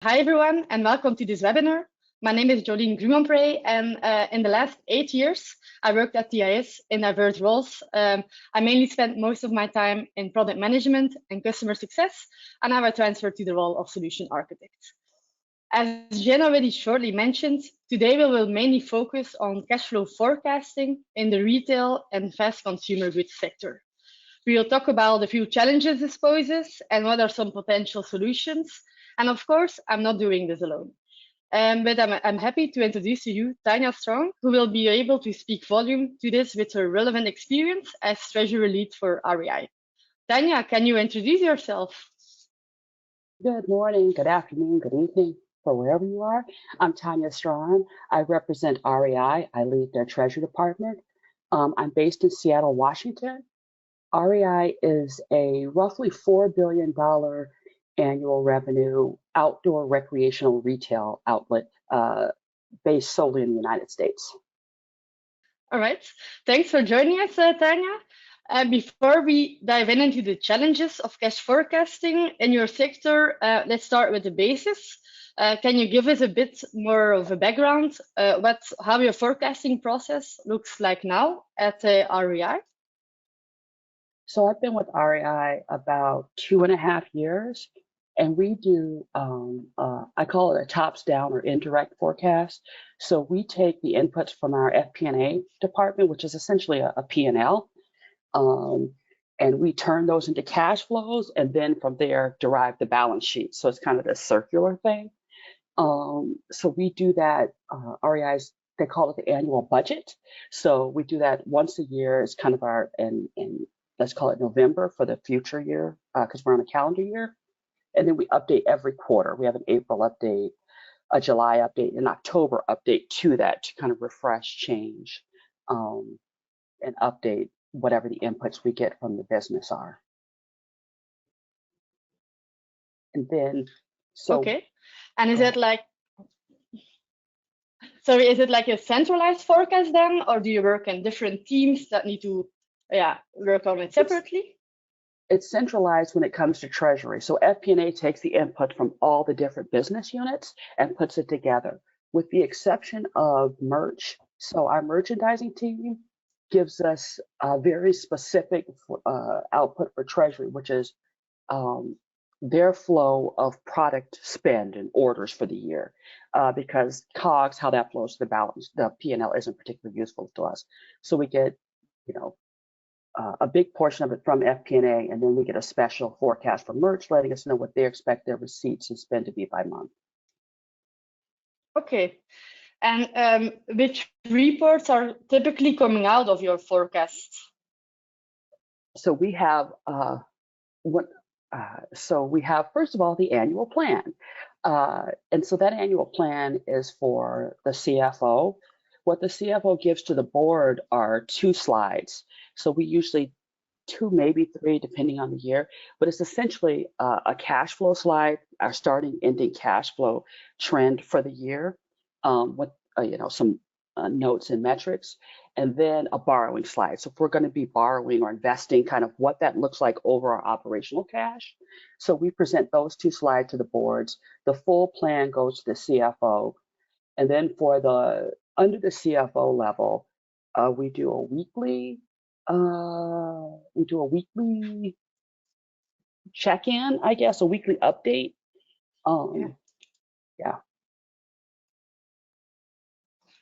Hi, everyone, and welcome to this webinar. My name is Jolene Grumonpré, and in the last 8 years, I worked at TIS in diverse roles. I mainly spent most of my time in product management and customer success, and now I transferred to the role of solution architect. As Jen already shortly mentioned, today we will mainly focus on cash flow forecasting in the retail and fast consumer goods sector. We will talk about a few challenges this poses and what are some potential solutions. And of course, I'm not doing this alone. But I'm happy to introduce to you Tanya Strong, who will be able to speak volume to this with her relevant experience as Treasury lead for REI. Tanya, can you introduce yourself? Good morning, good afternoon, good evening, for wherever you are. I'm Tanya Strong. I represent REI. I lead their Treasury department. I'm based in Seattle, Washington. REI is a roughly $4 billion annual revenue outdoor recreational retail outlet based solely in the United States. All right, thanks for joining us, Tanya. Before we dive into the challenges of cash forecasting in your sector, let's start with the basis. Can you give us a bit more of a background, how your forecasting process looks like now at REI? So I've been with REI about 2.5 years, and we do, I call it a tops down or indirect forecast. So we take the inputs from our FP&A department, which is essentially a P&L, and we turn those into cash flows, and then from there derive the balance sheet. So it's kind of this circular thing. So we do that, REI's, they call it the annual budget. So we do that once a year. It's kind of our, and let's call it November for the future year, because we're on a calendar year. And then we update every quarter. We have an April update, a July update, an October update to that to kind of refresh, change, and update whatever the inputs we get from the business are. And then, so. Okay. And is it like, sorry, is it like a centralized forecast then, or do you work in different teams that need to work on it separately? It's centralized when it comes to Treasury. So FP&A takes the input from all the different business units and puts it together, with the exception of merch. So our merchandising team gives us a very specific output for Treasury, which is their flow of product spend and orders for the year, because COGS, how that flows to the balance, the P&L isn't particularly useful to us. So we get, a big portion of it from FP&A, and then we get a special forecast from merch, letting us know what they expect their receipts and spend to be by month. Okay. And which reports are typically coming out of your forecasts? So we have first of all the annual plan, and so that annual plan is for the CFO. What the CFO gives to the board are 2 slides. So we usually 2, maybe 3, depending on the year, but it's essentially a cash flow slide, our starting ending cash flow trend for the year, with some notes and metrics, and then a borrowing slide. So if we're going to be borrowing or investing, kind of what that looks like over our operational cash. So we present those 2 slides to the boards. The full plan goes to the CFO, and then for the under the CFO level, we do a weekly check-in, I guess, a weekly update. Yeah.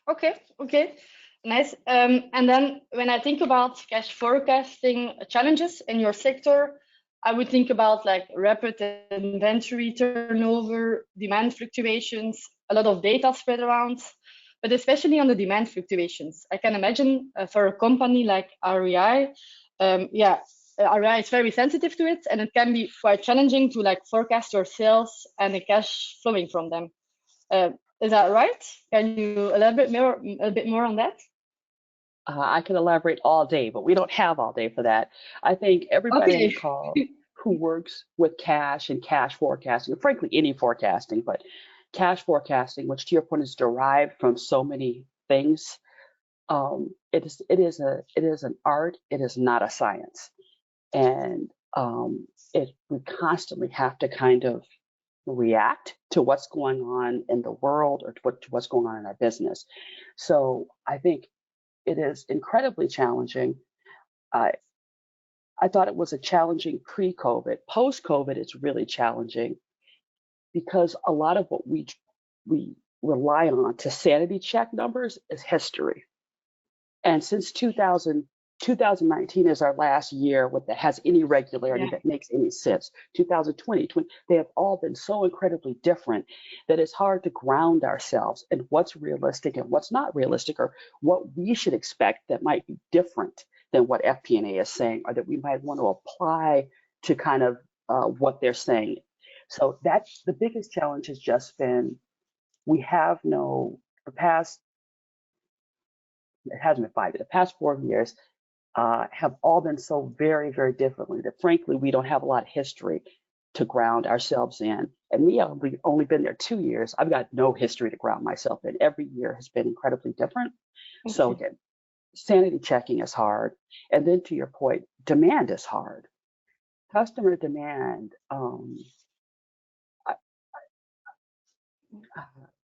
Okay, nice. And then when I think about cash forecasting challenges in your sector, I would think about like rapid inventory turnover, demand fluctuations, a lot of data spread around, but especially on the demand fluctuations. I can imagine for a company like REI, REI is very sensitive to it, and it can be quite challenging to like forecast your sales and the cash flowing from them. Is that right? Can you elaborate a bit more on that? I can elaborate all day, but we don't have all day for that. I think everybody on the call who works with cash and cash forecasting, frankly, any forecasting, but cash forecasting, which to your point is derived from so many things, it is an art. It is not a science, and we constantly have to kind of react to what's going on in the world or to what's going on in our business. So I think it is incredibly challenging. I I thought it was a challenging pre-COVID. Post-COVID, it's really challenging because a lot of what we rely on to sanity check numbers is history. And since 2019 is our last year that has any regularity Yeah. that makes any sense. 2020, they have all been so incredibly different that it's hard to ground ourselves in what's realistic and what's not realistic, or what we should expect that might be different than what FP&A is saying, or that we might want to apply to kind of what they're saying. So that's the biggest challenge, has just been we have no, the past, it hasn't been 5 years, the past 4 years have all been so very, very differently that frankly, we don't have a lot of history to ground ourselves in. And me, I've only been there 2 years. I've got no history to ground myself in. Every year has been incredibly different. So Okay. again, sanity checking is hard. And then to your point, demand is hard. Customer demand,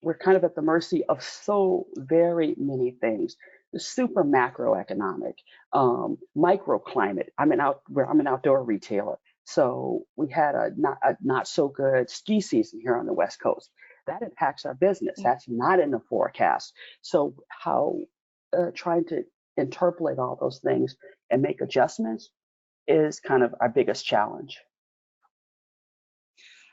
we're kind of at the mercy of so very many things. The super macroeconomic, microclimate. I'm an outdoor retailer, so we had a not so good ski season here on the West Coast. That impacts our business. Yeah. That's not in the forecast. So how trying to interpolate all those things and make adjustments is kind of our biggest challenge.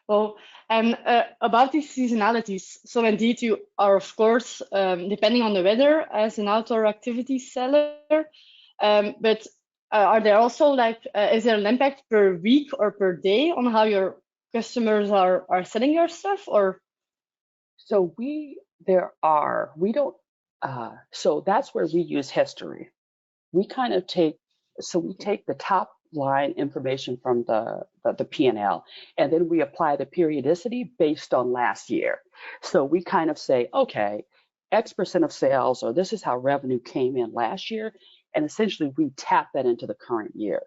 Well, and about these seasonalities, so indeed you are, of course, depending on the weather, as an outdoor activity seller, but are there also like, is there an impact per week or per day on how your customers are selling your stuff, or? So we don't, so that's where we use history. We kind of we take the top line information from the P&L, and then we apply the periodicity based on last year. So we kind of say, okay, X percent of sales, or this is how revenue came in last year, and essentially we tap that into the current year.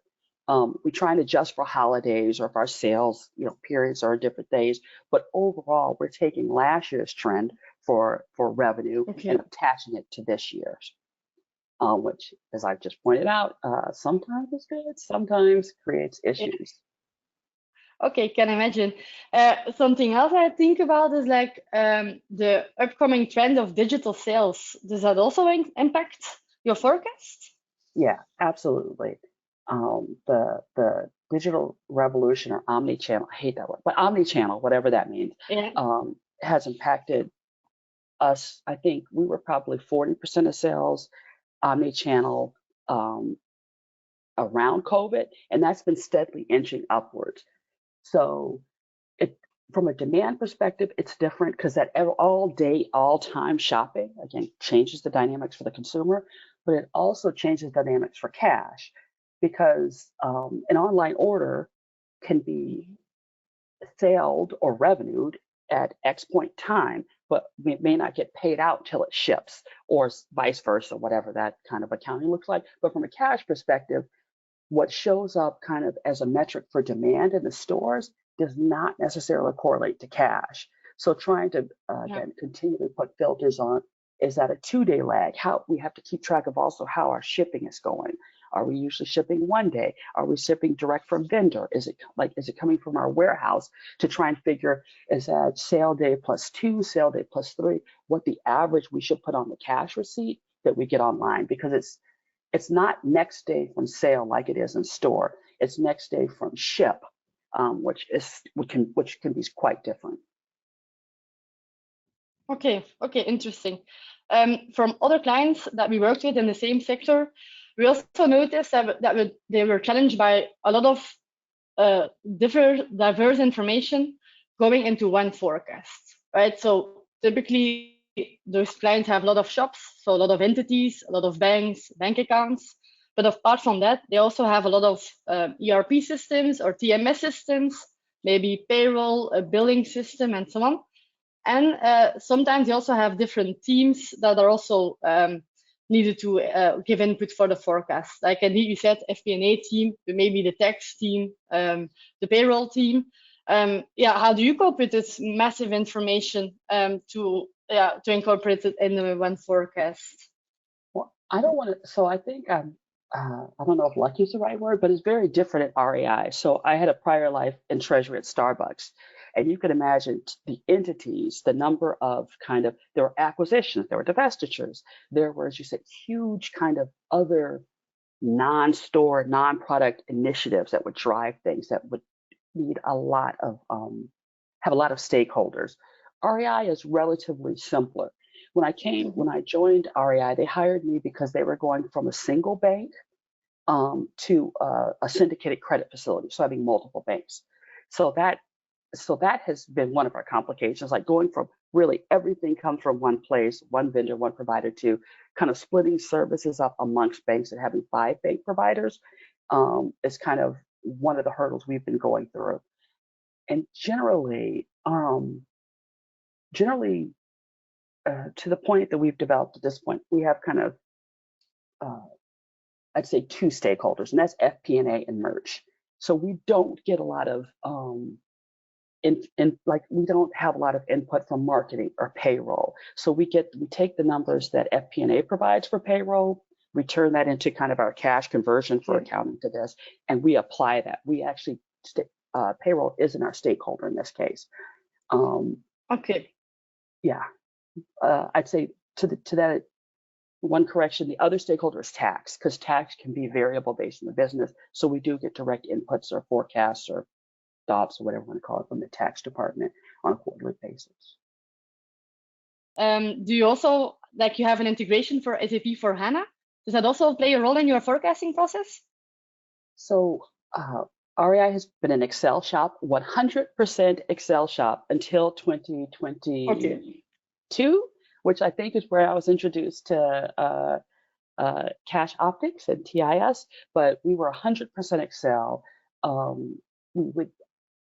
We try and adjust for holidays or if our sales, periods are different days, but overall we're taking last year's trend for revenue and Okay. attaching it to this year's, which, as I've just pointed out, sometimes is good, sometimes creates Yeah. issues. Okay, can imagine. Something else I think about is like the upcoming trend of digital sales. Does that also impact your forecast? Yeah, absolutely. The digital revolution, or omni-channel, I hate that word, but omni-channel, whatever that means, Yeah. has impacted us. I think we were probably 40% of sales omni-channel um, around COVID, and that's been steadily inching upwards. So it, from a demand perspective, it's different because that all day, all time shopping, again, changes the dynamics for the consumer, but it also changes dynamics for cash, because an online order can be sailed or revenued at X point in time, but it may not get paid out till it ships, or vice versa, whatever that kind of accounting looks like. But from a cash perspective, what shows up kind of as a metric for demand in the stores does not necessarily correlate to cash. So trying to Yeah. again continually put filters on, is that a 2-day lag? How we have to keep track of also how our shipping is going. Are we usually shipping one day? Are we shipping direct from vendor? Is it coming from our warehouse, to try and figure, is that sale day plus 2, sale day plus 3, what the average we should put on the cash receipt that we get online, because it's not next day from sale like it is in store. It's next day from ship, which can be quite different. Okay. Okay. Interesting. From other clients that we worked with in the same sector, we also noticed they were challenged by a lot of diverse information going into one forecast, right? So typically, those clients have a lot of shops, so a lot of entities, a lot of banks, bank accounts. But apart from that, they also have a lot of ERP systems or TMS systems, maybe payroll, a billing system, and so on. And sometimes you also have different teams that are also needed to give input for the forecast. Like indeed, you said FP&A team, but maybe the tax team, the payroll team. How do you cope with this massive information to incorporate it in the one forecast? Well, I don't want to, so I think I don't know if lucky is the right word, but it's very different at REI. So I had a prior life in Treasury at Starbucks. And you can imagine the entities, the number of there were acquisitions, there were divestitures, there were, as you said, huge kind of other non-store, non-product initiatives that would drive things that would need a lot of have a lot of stakeholders. REI is relatively simpler. When I joined REI, they hired me because they were going from a single bank to a syndicated credit facility, so having multiple banks. So that has been one of our complications, like going from really everything comes from one place, one vendor, one provider, to kind of splitting services up amongst banks and having 5 bank providers is kind of one of the hurdles we've been going through. And generally, to the point that we've developed at this point, we have kind of, I'd say, 2 stakeholders, and that's FP&A and merch. So we don't get a lot of we don't have a lot of input from marketing or payroll. So we take the numbers that FP&A provides for payroll, we turn that into kind of our cash conversion for accounting to this, and we apply that. We actually payroll isn't our stakeholder in this case. Okay. Yeah, I'd say to that one correction, the other stakeholder is tax, because tax can be variable based on the business. So we do get direct inputs or forecasts or DOPS or whatever you want to call it from the tax department on a quarterly basis. Do you also, like, you have an integration for SAP for HANA? Does that also play a role in your forecasting process? So REI has been an Excel shop, 100% Excel shop until 2022, which I think is where I was introduced to Cash Optics and TIS, but we were 100% Excel. We would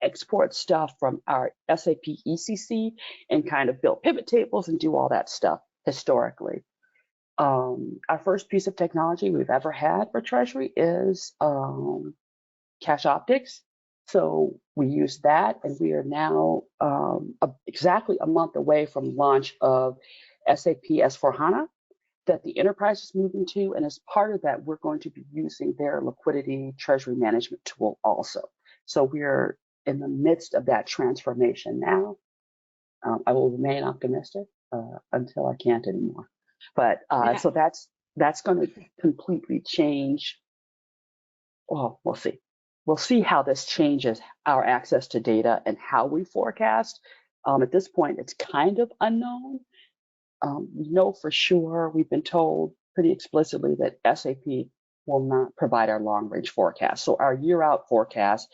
export stuff from our SAP ECC and kind of build pivot tables and do all that stuff historically. Our first piece of technology we've ever had for Treasury is Cash Optics. So we use that, and we are now exactly a month away from launch of SAP S/4HANA that the enterprise is moving to. And as part of that, we're going to be using their liquidity treasury management tool also. So we're in the midst of that transformation now. I will remain optimistic until I can't anymore. But so that's going to completely change. Well, we'll see. We'll see how this changes our access to data and how we forecast. At this point, it's kind of unknown. We know for sure, we've been told pretty explicitly that SAP will not provide our long-range forecast. So our year-out forecast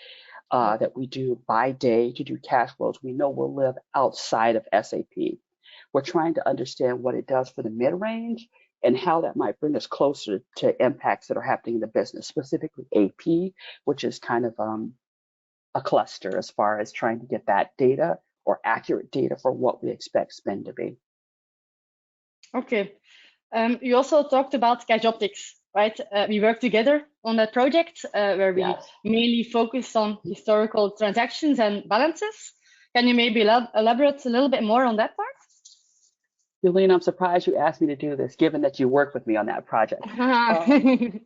that we do by day to do cash flows, we know will live outside of SAP. We're trying to understand what it does for the mid-range and how that might bring us closer to impacts that are happening in the business, specifically AP, which is kind of a cluster as far as trying to get that data or accurate data for what we expect spend to be. Okay. You also talked about Cash Optics, right? We worked together on that project where we mainly focused on historical transactions and balances. Can you maybe elaborate a little bit more on that part? Yelena, I'm surprised you asked me to do this, given that you worked with me on that project.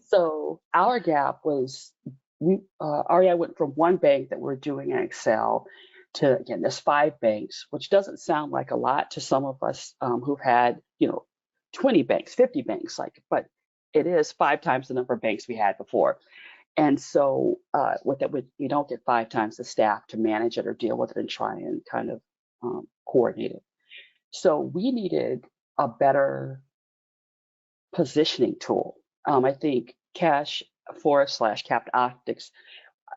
So our gap was, REI went from one bank that we're doing in Excel to, again, there's 5 banks, which doesn't sound like a lot to some of us who've had, 20 banks, 50 banks, but it is 5 times the number of banks we had before. And so with that, we don't get 5 times the staff to manage it or deal with it and try and kind of coordinate it. So we needed a better positioning tool. I think Cash Forest/Cash Optics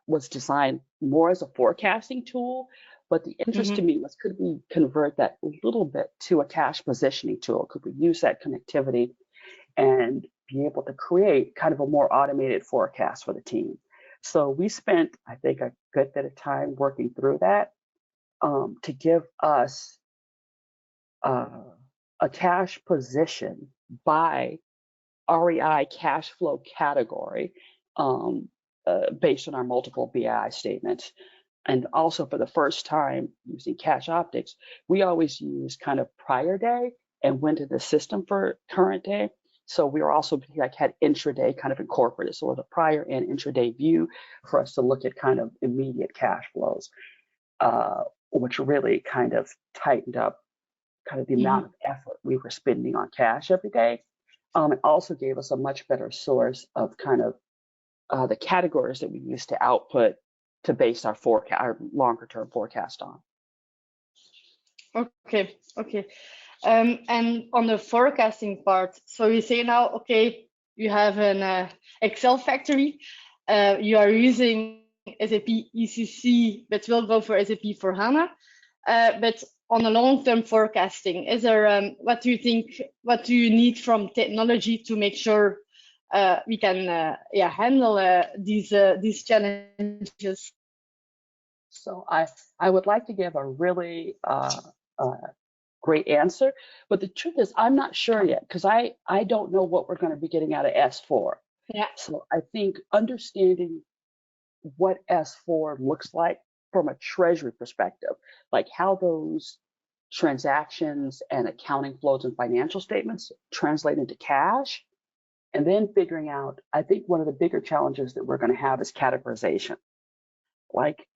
was designed more as a forecasting tool, but the interest to me was, could we convert that a little bit to a cash positioning tool? Could we use that connectivity and be able to create kind of a more automated forecast for the team? So we spent, I think, a good bit of time working through that to give us a cash position by REI cash flow category based on our multiple BI statements. And also for the first time using cash optics, we always use kind of prior day and went to the system for current day. So we were also like had intraday kind of incorporated. So with a prior and intraday view for us to look at kind of immediate cash flows, which really kind of tightened up kind of the amount of effort we were spending on cash every day. It also gave us a much better source of kind of the categories that we use to output to base our forecast, our longer term forecast on. Okay, okay. And on the forecasting part, so you say now, okay, you have an Excel factory, you are using SAP ECC, but will go for SAP for HANA. But on a long-term forecasting, is there what do you think? What do you need from technology to make sure we can handle these challenges? So I would like to give a really great answer, but the truth is I'm not sure yet because I don't know what we're going to be getting out of S4. Yeah. So I think understanding what S4 looks like from a treasury perspective, like how those transactions and accounting flows and financial statements translate into cash, and then figuring out, I think one of the bigger challenges that we're going to have is categorization. Like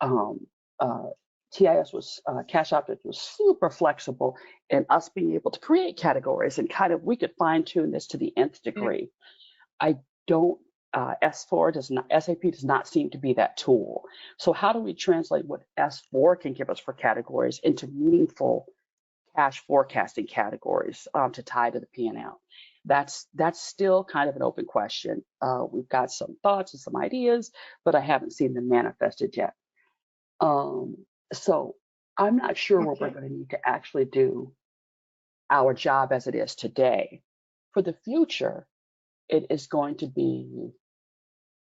TIS was, Cash Optics was super flexible in us being able to create categories and kind of, we could fine tune this to the nth degree. I don't, S4 does not, SAP does not seem to be that tool. So how do we translate what S4 can give us for categories into meaningful cash forecasting categories to tie to the P&L? That's still kind of an open question. We've got some thoughts and some ideas, but I haven't seen them manifested yet. So I'm not sure what we're going to need to actually do our job as it is today. For the future, it is going to be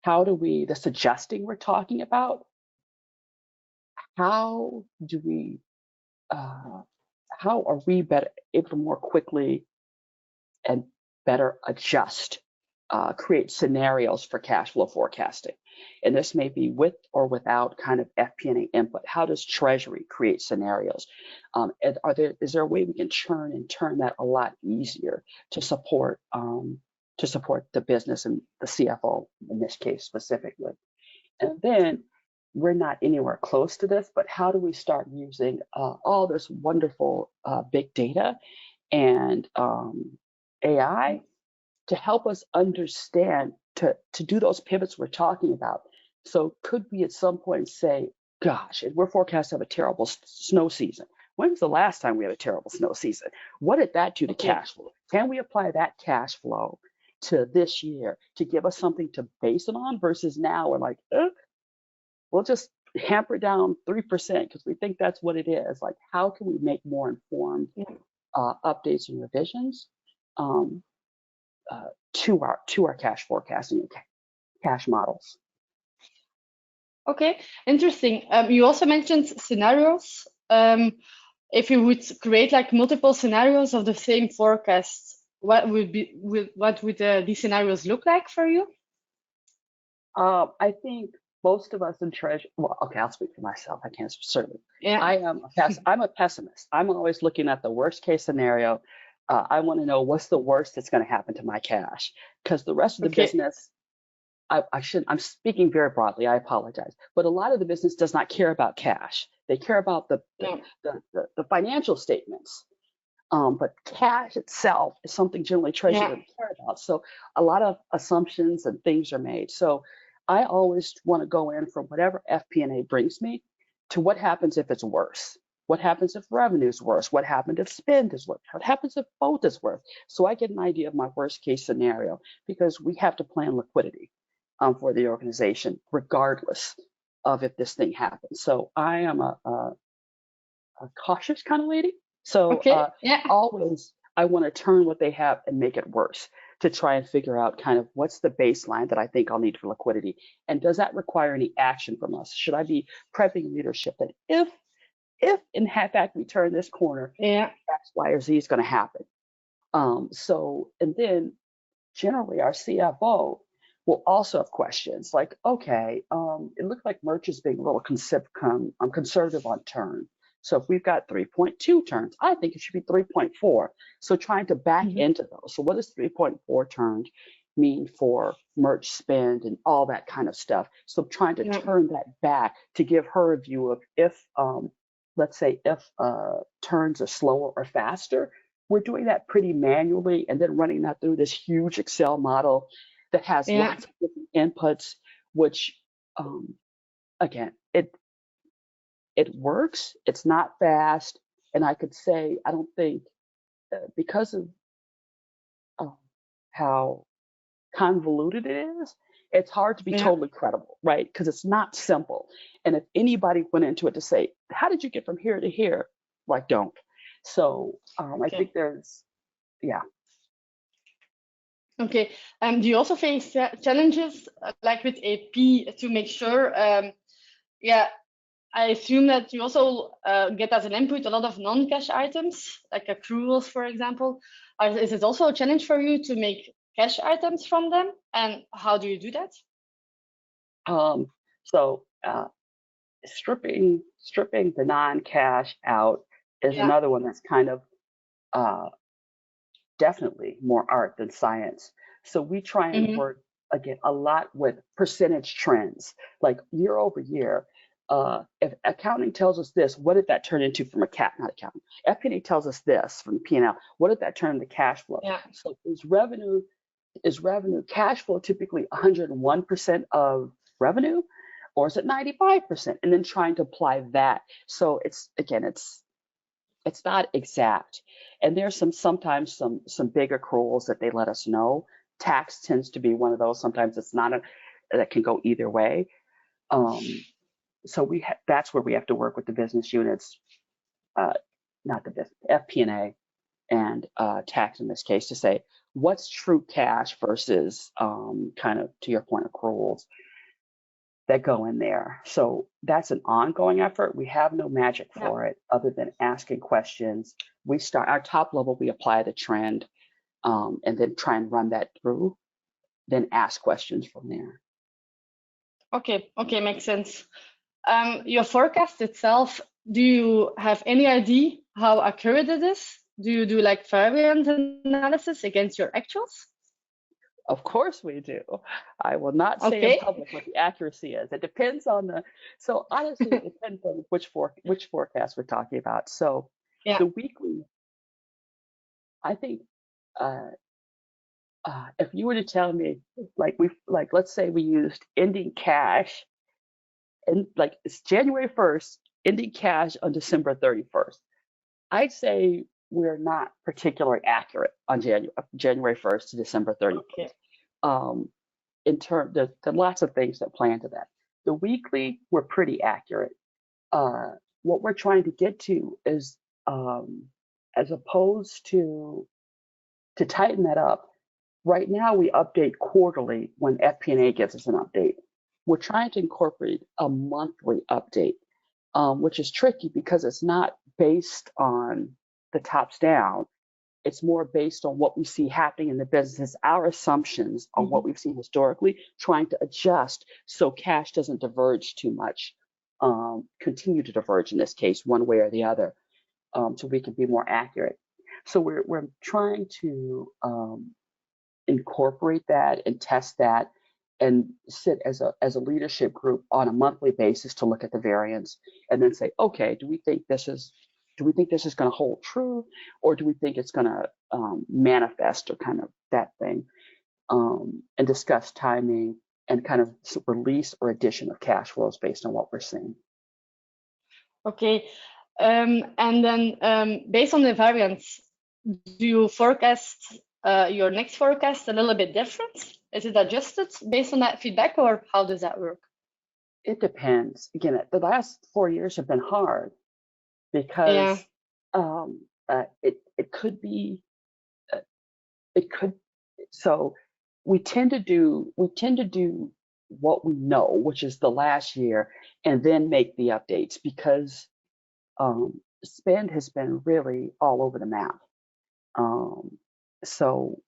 how do we, the suggesting we're talking about, how do we, how are we better able to more quickly and better adjust, create scenarios for cash flow forecasting? And this may be with or without kind of FP&A input. How does Treasury create scenarios? Is there a way we can churn and turn that a lot easier to support the business and the CFO in this case specifically? And then we're not anywhere close to this, but how do we start using all this wonderful big data and AI to help us understand, to do those pivots we're talking about? So could we at some point say, gosh, we're forecast to have a terrible snow season. When's the last time we had a terrible snow season? What did that do to cash flow? Can we apply that cash flow to this year to give us something to base it on versus now we're like, we'll just hamper it down 3% because we think that's what it is. Like, how can we make more informed updates and revisions to our cash forecasting and cash models? Okay, interesting. You also mentioned scenarios. If you would create like multiple scenarios of the same forecast, what would these scenarios look like for you? I think most of us in Treasury, well, okay, I'll speak for myself. I can't certainly. Yeah. I'm a pessimist. I'm always looking at the worst case scenario. I want to know what's the worst that's going to happen to my cash, because the rest of the business, I'm speaking very broadly, I apologize, but a lot of the business does not care about cash. They care about the financial statements. But cash itself is something generally Treasury doesn't care about. So a lot of assumptions and things are made. So I always want to go in from whatever FP&A brings me to what happens if it's worse. What happens if revenue is worse? What happens if spend is worse? What happens if both is worse? So I get an idea of my worst case scenario, because we have to plan liquidity for the organization, regardless of if this thing happens. So I am a cautious kind of lady. So always I want to turn what they have and make it worse, to try and figure out kind of what's the baseline that I think I'll need for liquidity. And does that require any action from us? Should I be prepping leadership that if in fact we turn this corner, X, Y, or Z is going to happen? And then generally our CFO we'll also have questions like, okay, it looks like merch is being a little conservative on turn. So if we've got 3.2 turns, I think it should be 3.4. So trying to back Mhm. into those. So what does 3.4 turns mean for merch spend and all that kind of stuff? So trying to Yeah. turn that back to give her a view of if, let's say, if turns are slower or faster, we're doing that pretty manually and then running that through this huge Excel model that has Yeah. lots of different inputs, which again, it works. It's not fast, and I could say I don't think because of uh, how convoluted it is, it's hard to be Yeah. totally credible, right? Because it's not simple. And if anybody went into it to say, "How did you get from here to here?" Like, don't. So I Okay. think there's, yeah. Okay. Do you also face challenges like with AP to make sure? Yeah, I assume that you also get as an input a lot of non-cash items, like accruals, for example. Is it also a challenge for you to make cash items from them? And how do you do that? Um, so stripping the non-cash out is Yeah. another one that's kind of uh, definitely more art than science. So we try and Hmm. work again a lot with percentage trends, like year over year. If accounting tells us this, what did that turn into from a cat? Not accounting. FP&A tells us this from P&L. What did that turn into cash flow? Yeah. So is revenue cash flow typically 101% of revenue, or is it 95%? And then trying to apply that. So it's again, it's not exact. And there's sometimes some big accruals that they let us know. Tax tends to be one of those. Sometimes it's not a that can go either way. Um, so that's where we have to work with the business units, uh, not the business FP&A and tax in this case to say what's true cash versus kind of to your point accruals that go in there. So that's an ongoing effort. We have no magic Yeah. for it other than asking questions. We start our top level, we apply the trend and then try and run that through, then ask questions from there. Okay. Okay. Makes sense. Your forecast itself, do you have any idea how accurate it is? Do you do like variance analysis against your actuals? Of course we do. I will not say in Okay. public what the accuracy is. It depends on so honestly, it depends on which forecast we're talking about. So Yeah. the weekly, I think, uh, if you were to tell me, like let's say we used ending cash and like it's January 1st, ending cash on December 31st. I'd say we're not particularly accurate on January 1st to December Okay. 31st. Um, in terms, there's lots of things that play into that. The weekly, we're pretty accurate. Uh, what we're trying to get to is, as opposed to tighten that up. Right now, we update quarterly when FP&A gives us an update. We're trying to incorporate a monthly update, which is tricky because it's not based on the tops down. It's more based on what we see happening in the business, our assumptions on what Mhm. we've seen historically, trying to adjust so cash doesn't diverge too much, continue to diverge in this case, one way or the other, so we can be more accurate. So we're trying to incorporate that and test that and sit as a leadership group on a monthly basis to look at the variance and then say, okay, do we think this is going to hold true, or do we think it's going to manifest or kind of that thing, and discuss timing and kind of release or addition of cash flows based on what we're seeing. Okay. And then based on the variance, do you forecast your next forecast a little bit different? Is it adjusted based on that feedback, or how does that work? It depends. Again, the last 4 years have been hard Yeah. because it could be it could so we tend to do what we know, which is the last year, and then make the updates because spend has been really all over the map. Um, so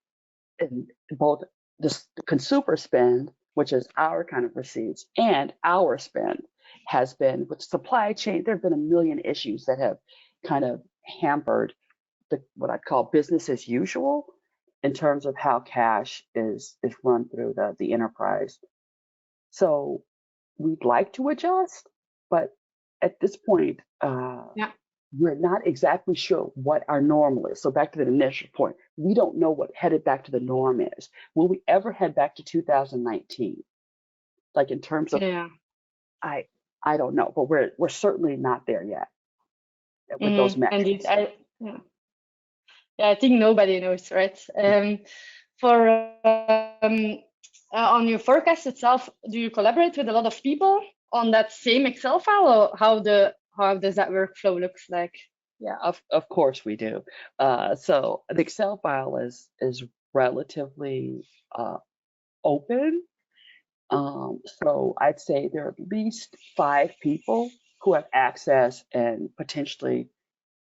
in both the consumer spend, which is our kind of receipts, and our spend has been with supply chain. There have been a million issues that have kind of hampered what I'd call business as usual in terms of how cash is run through the enterprise. So we'd like to adjust, but at this point, Yeah. we're not exactly sure what our normal is. So back to the initial point, we don't know what headed back to the norm is. Will we ever head back to 2019? Like in terms of, Yeah. I I don't know, but we're certainly not there yet with those Indeed. metrics. Yeah. Yeah, I think nobody knows, right? For on your forecast itself, do you collaborate with a lot of people on that same Excel file, or how does that workflow looks like? Yeah, of course we do. So the Excel file is relatively open. So I'd say there are at least 5 people who have access and potentially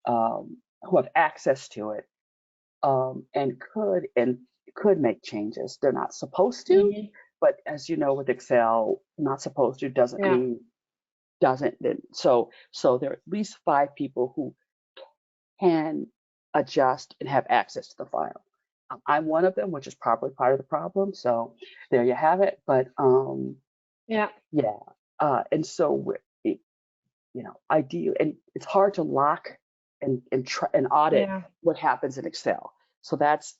who have access to it, and could make changes. They're not supposed to, Hmm. but as you know, with Excel, not supposed to doesn't Yeah. mean doesn't. So there are at least 5 people who can adjust and have access to the file. I'm one of them, which is probably part of the problem. So there you have it. But Yeah. yeah, and so ideal, and it's hard to lock and try and audit Yeah. what happens in Excel. So that's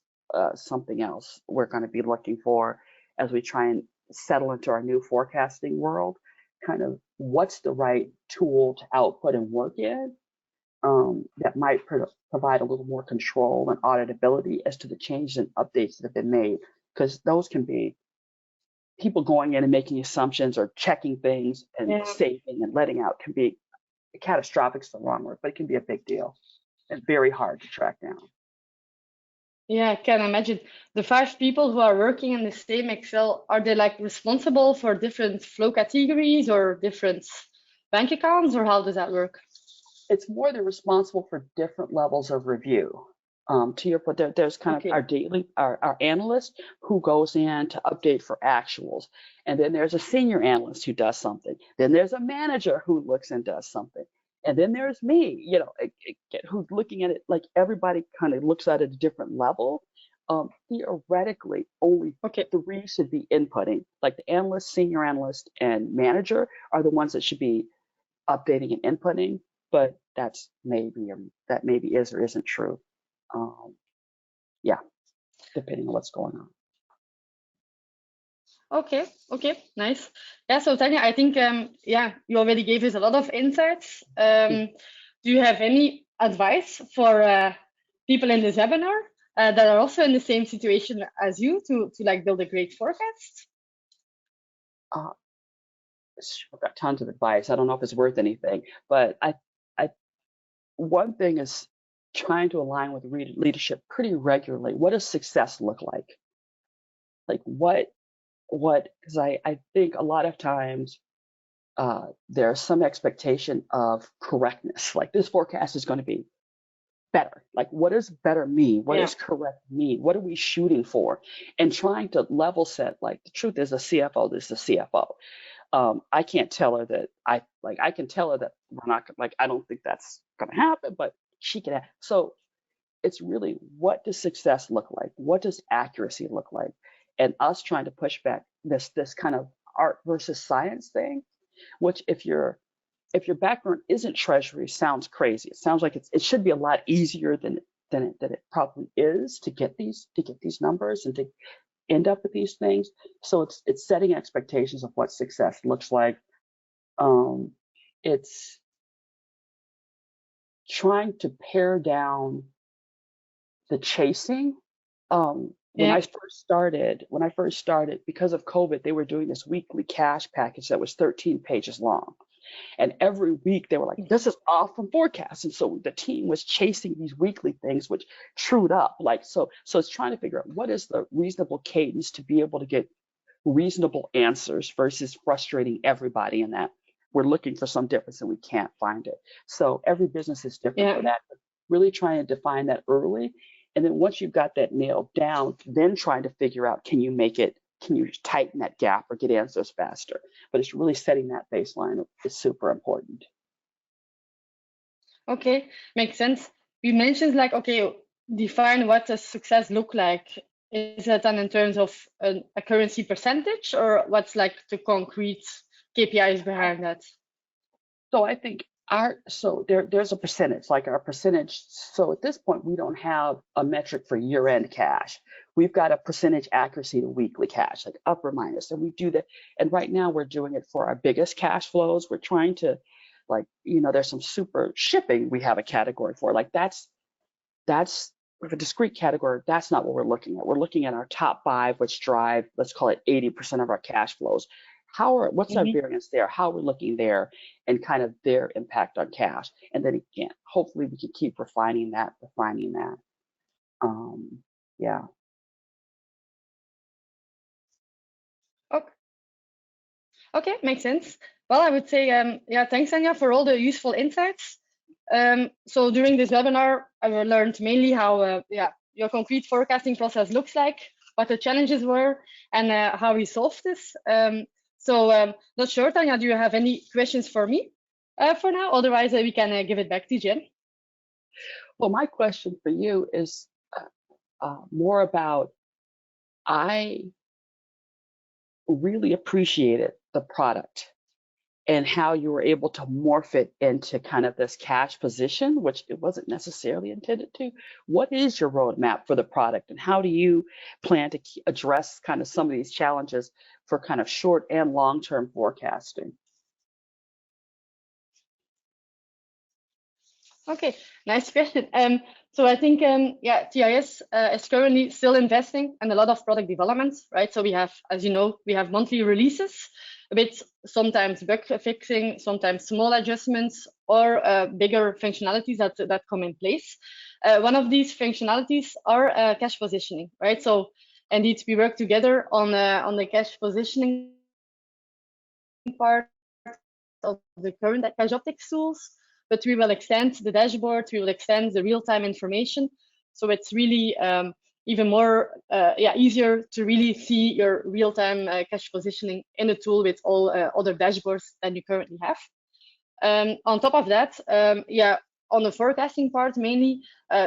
something else we're going to be looking for as we try and settle into our new forecasting world. Kind of what's the right tool to output and work in, that might provide a little more control and auditability as to the changes and updates that have been made, because those can be people going in and making assumptions or checking things and Yeah. saving and letting out. Can be catastrophic is the wrong word, but it can be a big deal and very hard to track down. Yeah, I can imagine. The 5 people who are working in the same Excel, are they like responsible for different flow categories or different bank accounts, or how does that work? It's more they're responsible for different levels of review. To your point, there's kind of Okay. our analyst who goes in to update for actuals, and then there's a senior analyst who does something. Then there's a manager who looks and does something, and then there's me, who's looking at it. Like everybody kind of looks at it at a different level. Theoretically, only Okay. 3 should be inputting. Like the analyst, senior analyst, and manager are the ones that should be updating and inputting, but that maybe is or isn't true. Um, yeah, depending on what's going on. Okay. Okay. Nice. Yeah. So Tanya, I think yeah, you already gave us a lot of insights. Do you have any advice for people in this webinar that are also in the same situation as you to like build a great forecast? Uh, I've got tons of advice. I don't know if it's worth anything, but I one thing is trying to align with leadership pretty regularly. What does success look like? Like because I think a lot of times there's some expectation of correctness. Like this forecast is going to be better. Like, what does better mean? What Yeah. does correct mean? What are we shooting for? And trying to level set. Like, the truth is, a CFO is a CFO. I can't tell her that I can tell her that we're not like I don't think that's going to happen, but she can. So it's really, what does success look like? What does accuracy look like? And us trying to push back this kind of art versus science thing, which if your background isn't Treasury, sounds crazy. It sounds like it should be a lot easier than it probably is to get these numbers and to end up with these things. So it's setting expectations of what success looks like. It's trying to pare down the chasing. When Yeah. I first started, because of COVID, they were doing this weekly cash package that was 13 pages long. And every week they were like, this is off from forecast. And so the team was chasing these weekly things, which trued up. Like, so it's trying to figure out what is the reasonable cadence to be able to get reasonable answers versus frustrating everybody in that we're looking for some difference and we can't find it. So every business is different Yeah. for that. But really trying to define that early And then once you've got that nailed down, then trying to figure out, can you tighten that gap or get answers faster? But it's really setting that baseline is super important. Okay, makes sense. You mentioned like, okay, define what does success look like. Is that then in terms of a currency percentage, or what's like the concrete KPIs behind that? So I think there's a percentage, like our percentage. So at this point, we don't have a metric for year-end cash. We've got a percentage accuracy to weekly cash, like up or minus, and we do that. And right now we're doing it for our biggest cash flows. We're trying to, like, there's some super shipping we have a category for. Like that's with a discrete category. That's not what we're looking at. We're looking at our top 5, which drive, let's call it 80% of our cash flows. What's our variance there? How we're looking there, and kind of their impact on cash. And then again, hopefully we can keep refining that. Yeah. Okay, makes sense. Well, I would say, yeah, thanks, Anya, for all the useful insights. So during this webinar, I learned mainly how, your concrete forecasting process looks like, what the challenges were, and how we solved this. So not sure, Tanya, do you have any questions for me for now? Otherwise, we can give it back to Jen. Well, my question for you is more about, I really appreciated the product and how you were able to morph it into kind of this cash position, which it wasn't necessarily intended to. What is your roadmap for the product, and how do you plan to address kind of some of these challenges for kind of short and long-term forecasting? Okay, nice question. So I think, TIS is currently still investing in a lot of product development, right? So we have, as you know, we have monthly releases with sometimes bug fixing, sometimes small adjustments, or bigger functionalities that come in place. One of these functionalities are cash positioning, right? So indeed, we work together on the cash positioning part of the current cash optics tools, but we will extend the dashboard, we will extend the real-time information. So it's really even more easier to really see your real-time cash positioning in the tool with all other dashboards than you currently have. On top of that, on the forecasting part mainly,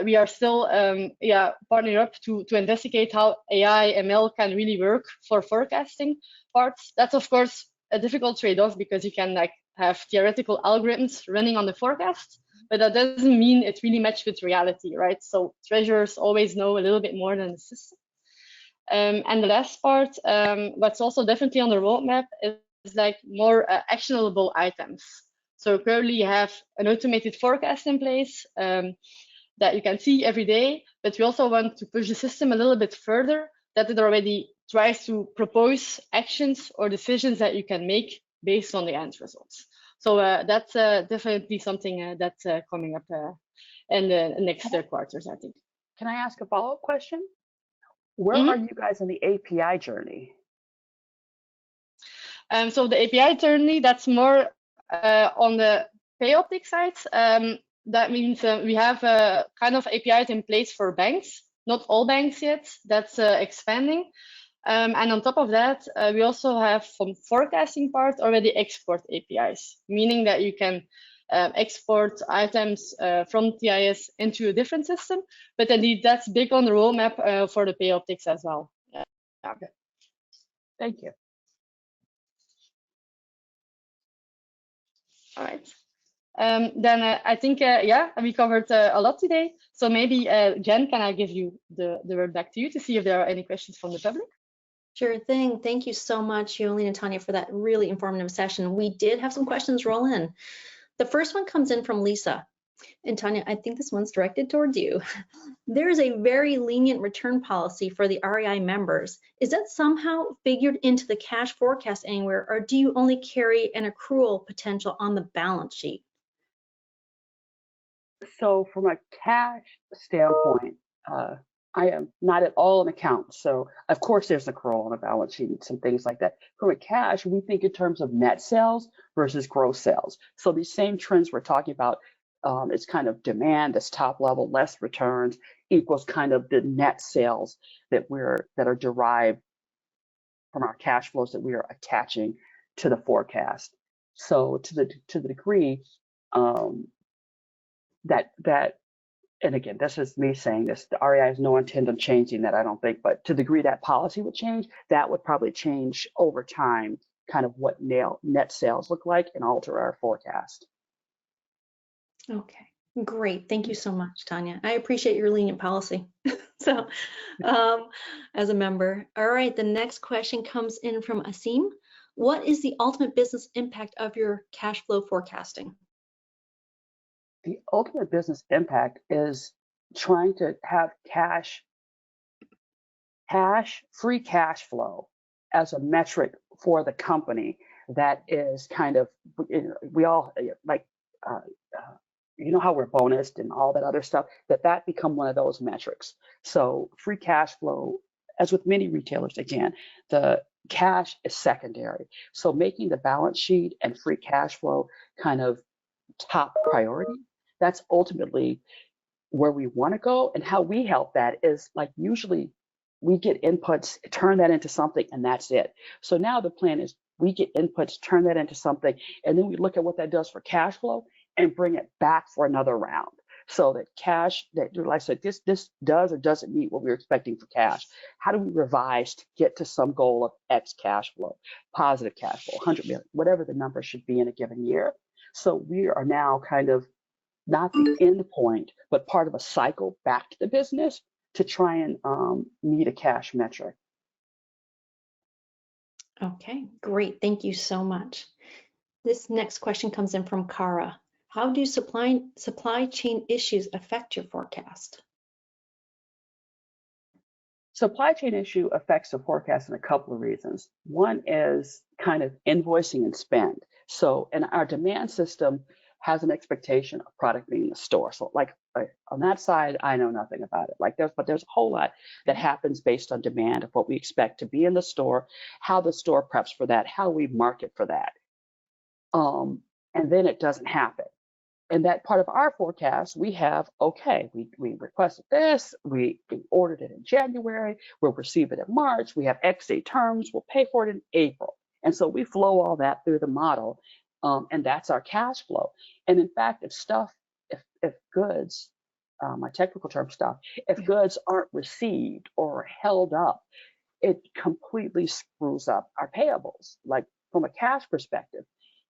we are still partnering up to investigate how AI ML can really work for forecasting parts. That's of course a difficult trade-off, because you can like have theoretical algorithms running on the forecast, but that doesn't mean it's really matched with reality, right? So treasurers always know a little bit more than the system. And the last part, what's also definitely on the roadmap is like more actionable items. So currently you have an automated forecast in place that you can see every day, but we also want to push the system a little bit further, that it already tries to propose actions or decisions that you can make based on the end results. So that's definitely something that's coming up in the next quarters, I think. Can I ask a follow-up question? Where are you guys in the API journey? So the API journey, that's more on the pay optic side. That means we have a kind of APIs in place for banks, not all banks yet. That's expanding. And on top of that, we also have from forecasting part already export APIs, meaning that you can export items from TIS into a different system. But indeed, that's big on the roadmap for the pay optics as well. Yeah. Okay. Thank you. All right. Then I think, we covered a lot today. So maybe, Jen, can I give you the word back to you to see if there are any questions from the public? Sure thing. Thank you so much, Jolene and Tanya, for that really informative session. We did have some questions roll in. The first one comes in from Lisa. And Tanya, I think this one's directed towards you. There is a very lenient return policy for the REI members. Is that somehow figured into the cash forecast anywhere, or do you only carry an accrual potential on the balance sheet? So from a cash standpoint, I am not at all an accountant. So of course there's accrual on a balance sheet and some things like that. From a cash, we think in terms of net sales versus gross sales. So these same trends we're talking about, it's kind of demand that's top level, less returns equals kind of the net sales that are derived from our cash flows that we are attaching to the forecast. So to the degree that and again, this is me saying this, the REI has no intent on changing that, I don't think, but to the degree that policy would change, that would probably change over time kind of what net sales look like and alter our forecast. Okay, great. Thank you so much, Tanya. I appreciate your lenient policy. So, as a member. All right, the next question comes in from Asim. What is the ultimate business impact of your cash flow forecasting? The ultimate business impact is trying to have free cash flow as a metric for the company that is kind of, we all like, you know how we're bonused and all that other stuff, that become one of those metrics. So free cash flow, as with many retailers, again, the cash is secondary. So making the balance sheet and free cash flow kind of top priority, that's ultimately where we want to go. And how we help that is like usually we get inputs, turn that into something, and that's it. So now the plan is we get inputs, turn that into something, and then we look at what that does for cash flow and bring it back for another round. So that cash, that like I said, this does or doesn't meet what we were expecting for cash. How do we revise to get to some goal of X cash flow, positive cash flow, 100 million, whatever the number should be in a given year. So we are now kind of not the end point, but part of a cycle back to the business to try and meet a cash metric. Okay, great. Thank you so much. This next question comes in from Kara. How do supply chain issues affect your forecast? Supply chain issue affects the forecast in a couple of reasons. One is kind of invoicing and spend. So, and our demand system has an expectation of product being in the store. So like on that side, I know nothing about it. But there's a whole lot that happens based on demand of what we expect to be in the store, how the store preps for that, how we market for that. And then it doesn't happen. And that part of our forecast, we have, okay, we requested this, we ordered it in January, we'll receive it in March, we have X day terms, we'll pay for it in April. And so we flow all that through the model, and that's our cash flow. And in fact, if goods, my technical term stuff, if goods aren't received or held up, it completely screws up our payables, like from a cash perspective.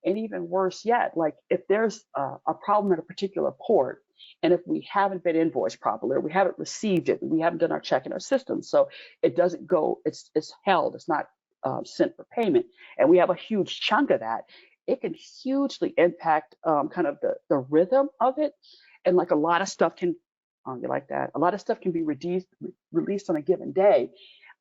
And even worse yet, like if there's a problem at a particular port, and if we haven't been invoiced properly, or we haven't received it, we haven't done our check in our system, so it doesn't go, it's held, it's not sent for payment, and we have a huge chunk of that, it can hugely impact kind of the rhythm of it. And like a lot of stuff can, you like that, a lot of stuff can be released on a given day,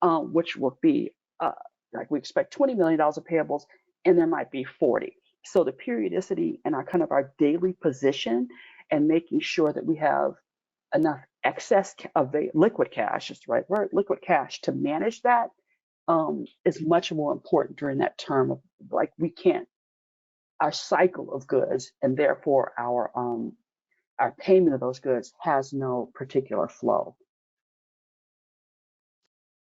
which will be like we expect $20 million of payables, and there might be 40. So the periodicity and our kind of our daily position and making sure that we have enough excess of liquid cash, is the right word, liquid cash to manage that is much more important during that term of like we can't, our cycle of goods and therefore our payment of those goods has no particular flow.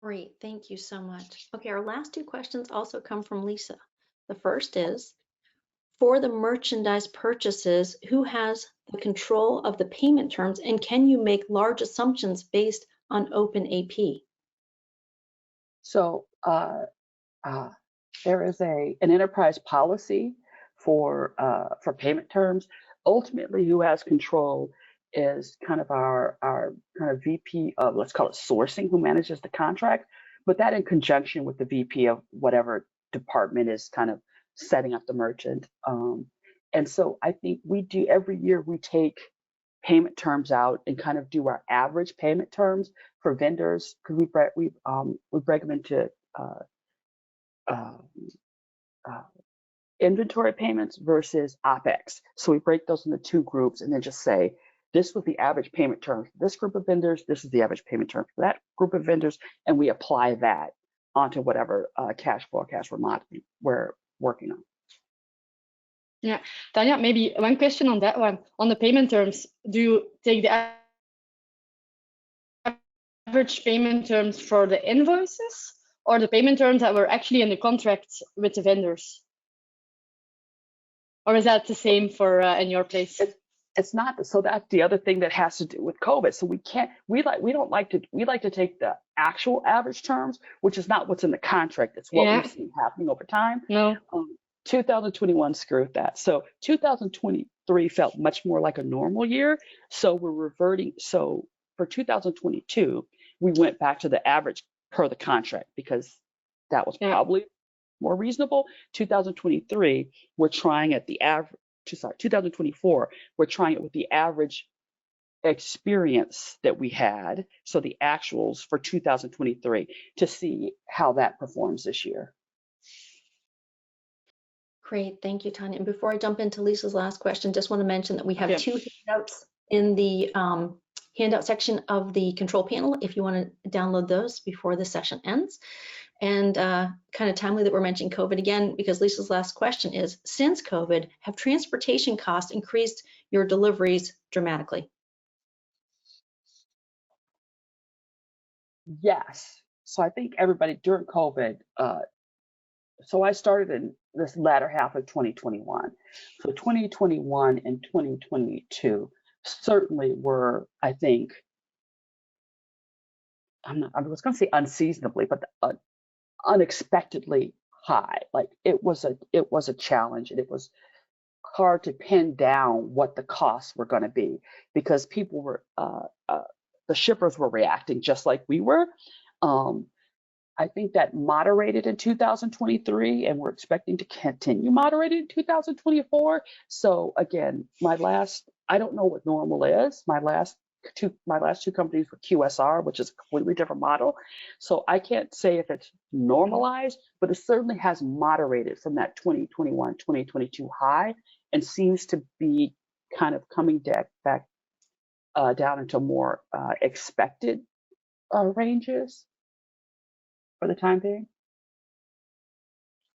Great, thank you so much. Okay, our last two questions also come from Lisa. The first is, for the merchandise purchases, who has the control of the payment terms, and can you make large assumptions based on open AP? So there is an enterprise policy for payment terms. Ultimately, who has control is kind of our kind of VP of, let's call it sourcing, who manages the contract, but that in conjunction with the VP of whatever department is kind of setting up the merchant. And so I think we do every year, we take payment terms out and kind of do our average payment terms for vendors, because we break them into inventory payments versus OPEX. So we break those into two groups and then just say, this was the average payment term for this group of vendors, this is the average payment term for that group of vendors, and we apply that onto whatever cash forecast we're working on. Yeah, Tanya, maybe one question on that one. On the payment terms, do you take the average payment terms for the invoices or the payment terms that were actually in the contract with the vendors? Or is that the same for in your place? It's not. So that's the other thing that has to do with COVID. So we like to take the actual average terms, which is not what's in the contract. It's what we've seen happening over time. No. 2021 screwed that. So 2023 felt much more like a normal year. So we're reverting. So for 2022, we went back to the average per the contract because that was probably more reasonable. 2023, we're trying at the average. 2024, we're trying it with the average experience that we had. So the actuals for 2023 to see how that performs this year. Great, thank you, Tanya. And before I jump into Lisa's last question, just want to mention that we have 2 handouts in the handout section of the control panel if you want to download those before the session ends. And kind of timely that we're mentioning COVID again, because Lisa's last question is, since COVID, have transportation costs increased your deliveries dramatically? Yes. So I think everybody during COVID, so I started in this latter half of 2021. So 2021 and 2022 certainly were, I think, I was going to say unseasonably, but unexpectedly high. Like it was a challenge, and it was hard to pin down what the costs were going to be because people were the shippers were reacting just like we were. I think that moderated in 2023, and we're expecting to continue moderated in 2024. So again, I don't know what normal is. My last two companies were QSR, which is a completely different model. So I can't say if it's normalized, but it certainly has moderated from that 2021, 2022 high and seems to be kind of coming back down into more expected ranges for the time being.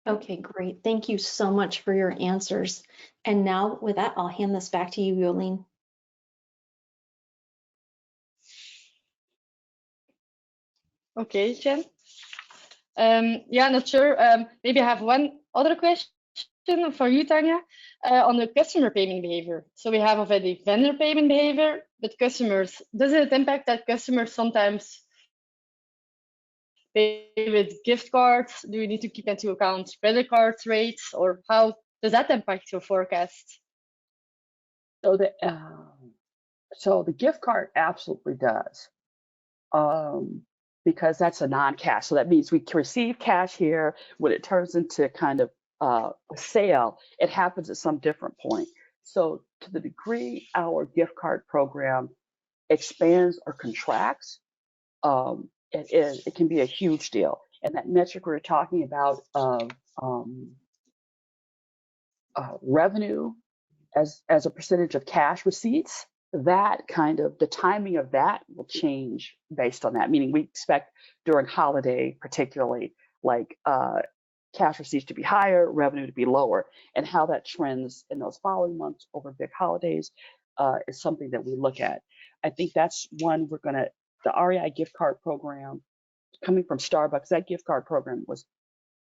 Okay, great. Thank you so much for your answers. And now with that, I'll hand this back to you, Jolien. Okay, Jen. Not sure. Maybe I have one other question for you, Tanya, on the customer payment behavior. So we have already vendor payment behavior, but customers, does it impact that customers sometimes pay with gift cards? Do you need to keep into account credit card rates, or how does that impact your forecast? So the gift card absolutely does. Because that's a non-cash. So that means we receive cash here. When it turns into kind of a sale, it happens at some different point. So to the degree our gift card program expands or contracts, it can be a huge deal. And that metric we're talking about of revenue as a percentage of cash receipts, that kind of the timing of that will change based on that. Meaning we expect during holiday, particularly like cash receipts to be higher, revenue to be lower, and how that trends in those following months over big holidays is something that we look at. I think that's one the REI gift card program coming from Starbucks, that gift card program was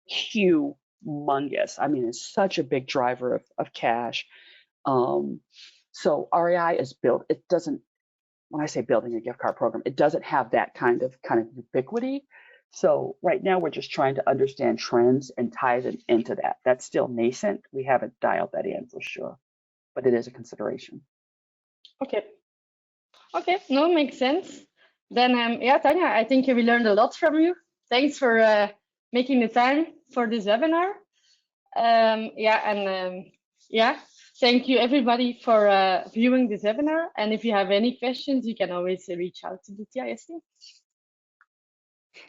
humongous. I mean, it's such a big driver of cash. So REI is built, it doesn't, when I say building a gift card program, it doesn't have that kind of ubiquity. So right now we're just trying to understand trends and tie them into that. That's still nascent. We haven't dialed that in for sure, but it is a consideration. Okay, no, makes sense. Then, Tanya, I think we learned a lot from you. Thanks for making the time for this webinar. Thank you everybody for viewing this webinar. And if you have any questions, you can always reach out to the TIS team.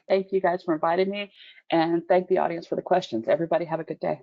Thank you guys for inviting me, and thank the audience for the questions. Everybody have a good day.